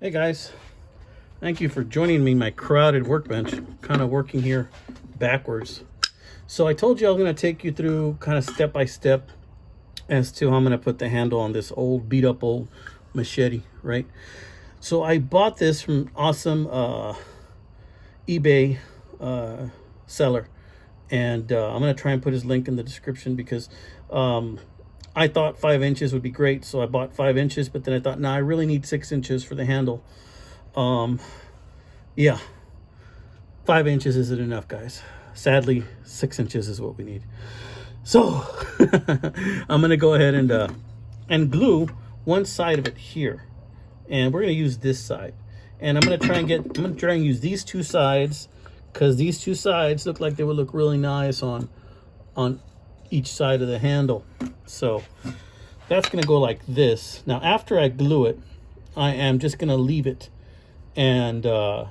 Hey guys, thank you for joining me in my crowded workbench. Kind of working here backwards. So I told you I was going to take you through kind of step by step as to how I'm going to put the handle on this old beat up old machete, right? So I bought this from awesome eBay seller, and I'm going to try and put his link in the description because I thought 5 inches would be great, so I bought 5 inches, but then I thought, nah, I really need 6 inches for the handle. Yeah, 5 inches isn't enough, guys. Sadly, 6 inches is what we need. So I'm gonna go ahead and glue one side of it here, and we're gonna use this side. And I'm gonna try and use these two sides because these two sides look like they would look really nice on each side of the handle. So that's gonna go like this. Now after I glue it, I am just gonna leave it, and gonna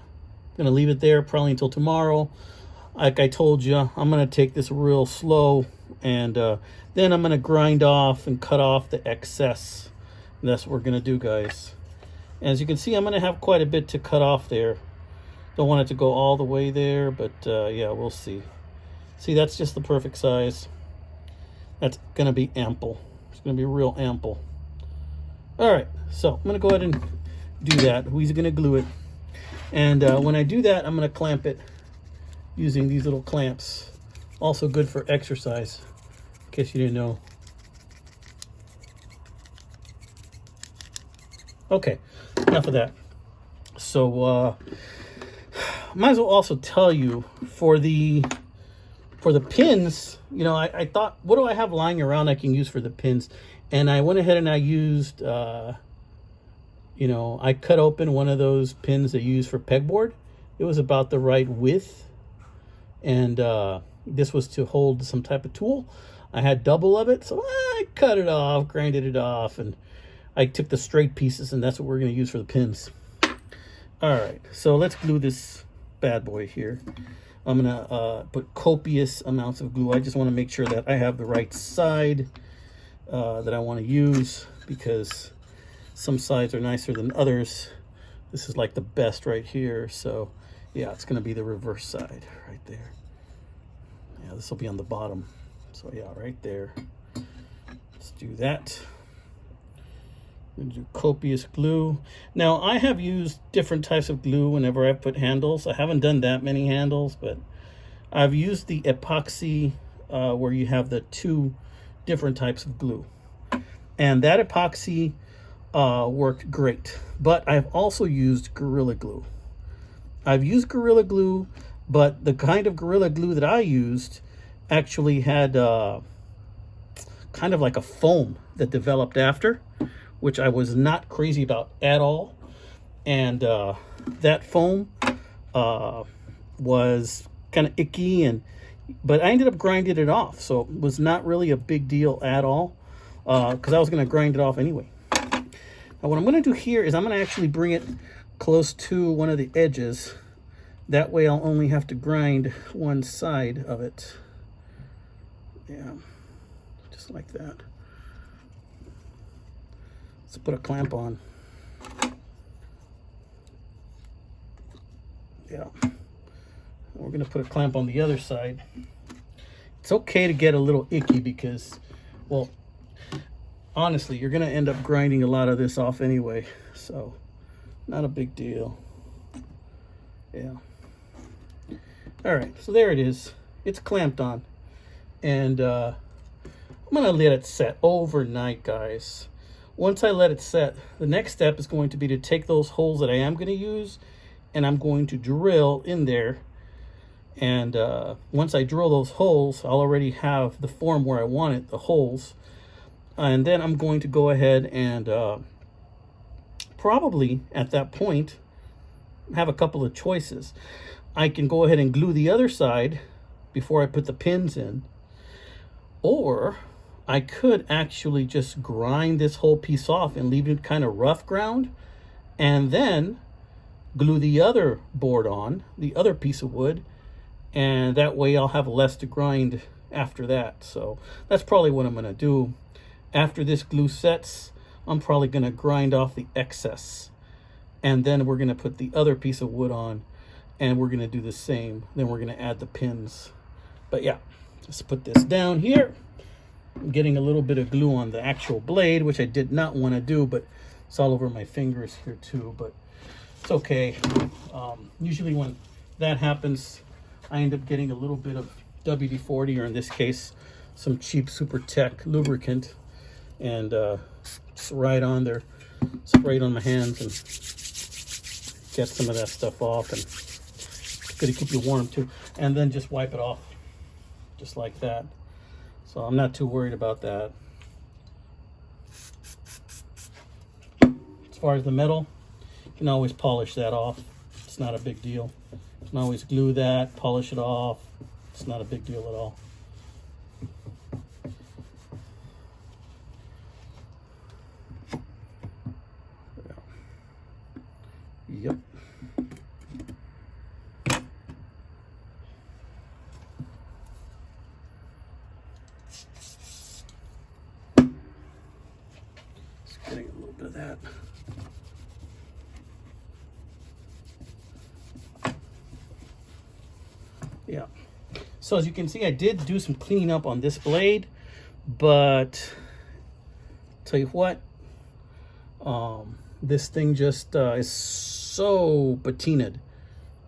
leave it there probably until tomorrow. Like I told you, I'm gonna take this real slow, and then I'm gonna grind off and cut off the excess. And that's what we're gonna do, guys. As you can see, I'm gonna have quite a bit to cut off there. Don't want it to go all the way there, but yeah, we'll see. See, that's just the perfect size. That's gonna be ample. It's gonna be real ample. All right, so I'm gonna go ahead and do that. We're gonna glue it, and when I do that, I'm gonna clamp it using these little clamps. Also good for exercise, in case you didn't know. Okay, enough of that. So might as well also tell you for the pins, you know, I thought, what do I have lying around I can use for the pins? And I went ahead and I used, you know, I cut open one of those pins that you use for pegboard. It was about the right width. And this was to hold some type of tool. I had double of it, so I cut it off, grinded it off, and I took the straight pieces, and that's what we're going to use for the pins. All right, so let's glue this bad boy here. I'm gonna put copious amounts of glue. I just want to make sure that I have the right side that I want to use, because some sides are nicer than others. This is like the best right here, so yeah, it's gonna be the reverse side right there. Yeah, this will be on the bottom, so yeah, right there. Let's do that. I'm gonna do copious glue. Now, I have used different types of glue whenever I put handles. I haven't done that many handles, but I've used the epoxy where you have the two different types of glue. And that epoxy worked great. But I've also used Gorilla Glue. I've used Gorilla Glue, but the kind of Gorilla Glue that I used actually had kind of like a foam that developed after, which I was not crazy about at all. And that foam was kind of icky, but I ended up grinding it off, so it was not really a big deal at all, because I was going to grind it off anyway. Now what I'm going to do here is I'm going to actually bring it close to one of the edges. That way I'll only have to grind one side of it. Yeah, just like that. Let's put a clamp on. Yeah. We're going to put a clamp on the other side. It's okay to get a little icky because, well, honestly, you're going to end up grinding a lot of this off anyway. So, not a big deal. Yeah. All right, so there it is. It's clamped on. And I'm going to let it set overnight, guys. Once I let it set, the next step is going to be to take those holes that I am going to use, and I'm going to drill in there. And once I drill those holes, I'll already have the form where I want it, the holes. And then I'm going to go ahead and probably at that point have a couple of choices. I can go ahead and glue the other side before I put the pins in, or I could actually just grind this whole piece off and leave it kind of rough ground, and then glue the other board on, the other piece of wood, and that way I'll have less to grind after that. So that's probably what I'm going to do. After this glue sets, I'm probably going to grind off the excess And then we're going to put the other piece of wood on, and we're going to do the same. Then we're going to add the pins. But yeah, let's put this down here. I'm getting a little bit of glue on the actual blade, which I did not want to do, but it's all over my fingers here too, but it's okay. Usually when that happens, I end up getting a little bit of WD-40, or in this case, some cheap Super Tech lubricant, and just right on there, spray it on my hands and get some of that stuff off, and it's going to keep you warm too. And then just wipe it off, just like that. So I'm not too worried about that. As far as the metal, you can always polish that off. It's not a big deal. You can always glue that, polish it off. It's not a big deal at all. Yep. Just getting a little bit of that. Yeah. So as you can see, I did do some cleaning up on this blade, but tell you what, this thing just is so patinaed,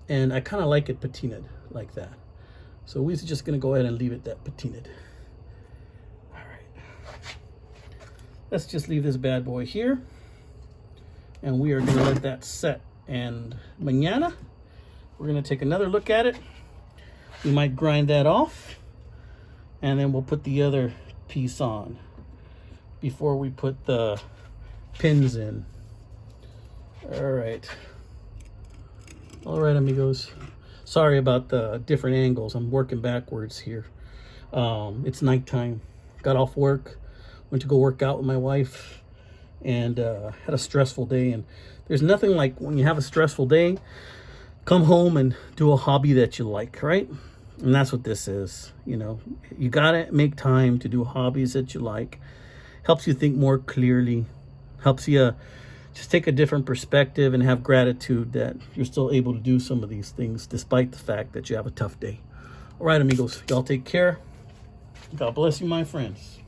and I kind of like it patinaed like that. So we're just gonna go ahead and leave it that patinaed. All right, let's just leave this bad boy here, and we are gonna let that set. And mañana, we're gonna take another look at it. We might grind that off, and then we'll put the other piece on before we put the pins in. All right, amigos. Sorry about the different angles. I'm working backwards here. It's nighttime. Got off work, went to go work out with my wife, and had a stressful day. And there's nothing like when you have a stressful day, come home and do a hobby that you like, right? And that's what this is. You know, you gotta make time to do hobbies that you like. Helps you think more clearly, helps you just take a different perspective and have gratitude that you're still able to do some of these things despite the fact that you have a tough day. All right, amigos, y'all take care. God bless you, my friends.